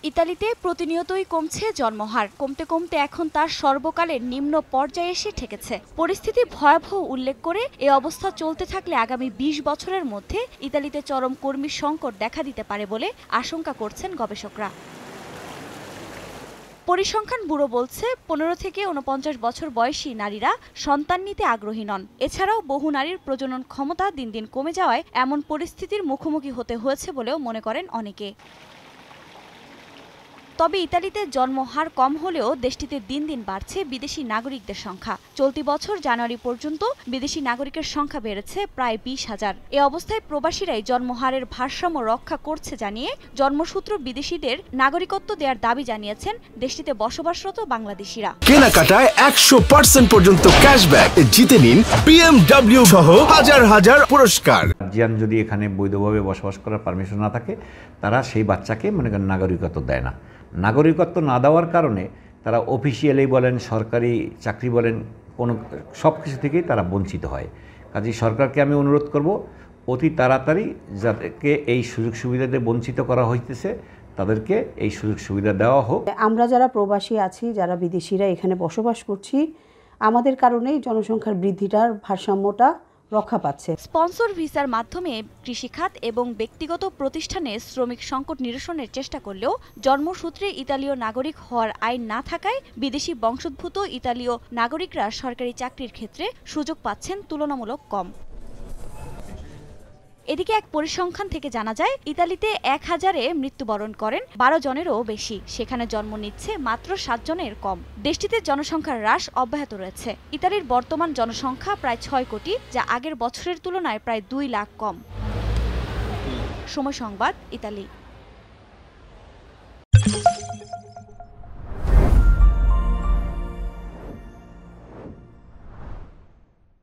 ইতালিতে প্রতিনিয়তই কমছে জন্মহার। কমতে কমতে এখন তার সর্বকালের নিম্ন পর্যায়ে এসে ঠেকেছে। পরিস্থিতি ভয়াবহ উল্লেখ করে এ অবস্থা চলতে থাকলে আগামী ২০ বছরের মধ্যে ইতালিতে চরম কর্মী সংকট দেখা দিতে পারে বলে আশঙ্কা করছেন গবেষকরা। পরিসংখ্যান ব্যুরো বলছে ১৫ থেকে ৪৯ বছর বয়সী নারীরা সন্তান নিতে আগ্রহী নন। এছাড়াও বহু নারীর প্রজনন ক্ষমতা দিন দিন কমে যাওয়ায় এমন পরিস্থিতির মুখোমুখি হতে হয়েছে বলেও মনে করেন অনেকে। তবে ইতালিতে জন্মহার কম হলেও দেশটিতে দিন দিন বাড়ছে বিদেশি নাগরিকদের সংখ্যা। চলতি বছর জানুয়ারি পর্যন্ত বিদেশি নাগরিকের সংখ্যা বেড়েছে প্রায় ২০,০০০। এ অবস্থায় প্রবাসীরাই জন্মহারের ভারসাম্য রক্ষা করছে জানিয়ে জন্মসূত্র বিদেশিদের নাগরিকত্ব দেওয়ার দাবি জানিয়েছেন দেশটিতে বসবাসরত বাংলাদেশিরা। কেনাকাটায় ১০০% পর্যন্ত ক্যাশব্যাক জিতে নিন BMW সহ হাজার হাজার পুরস্কার। গার্জিয়ান যদি এখানে বৈধভাবে বসবাস করার পারমিশন না থাকে, তারা সেই বাচ্চাকে মনে করেন নাগরিকত্ব দেয় না। নাগরিকত্ব না দেওয়ার কারণে তারা অফিসিয়ালি বলেন, সরকারি চাকরি বলেন, কোনো সব কিছু থেকেই তারা বঞ্চিত হয়। কাজেই সরকারকে আমি অনুরোধ করব অতি তাড়াতাড়ি যাদেরকে এই সুযোগ সুবিধাতে বঞ্চিত করা হইতেছে তাদেরকে এই সুযোগ সুবিধা দেওয়া হোক। আমরা যারা প্রবাসী আছি, যারা বিদেশিরা এখানে বসবাস করছি, আমাদের কারণেই জনসংখ্যার বৃদ্ধিটার ভারসাম্যটা রক্ষা পাচ্ছে। স্পন্সর ভিসার মাধ্যমে কৃষিখাত এবং ব্যক্তিগত প্রতিষ্ঠানে শ্রমিক সংকট নিরসনের চেষ্টা করলেও জন্মসূত্রে ইতালীয় নাগরিক হওয়ার আইন না থাকায় বিদেশি বংশোদ্ভূত ইতালীয় নাগরিকরা সরকারি চাকরির ক্ষেত্রে সুযোগ পাচ্ছেন তুলনামূলক কম। এদিকে এক পরিসংখ্যান থেকে জানা যায় ইতালিতে ১,০০০-এ মৃত্যুবরণ করেন ১২ জনেরও বেশি। সেখানে জন্ম নিচ্ছে মাত্র ৭ জনের কম। দেশটিতে জনসংখ্যার হ্রাস অব্যাহত রয়েছে। ইতালির বর্তমান জনসংখ্যা প্রায় ৬ কোটি, যা আগের বছরের তুলনায় প্রায় ২ লাখ কম। সময় সংবাদ, ইতালি।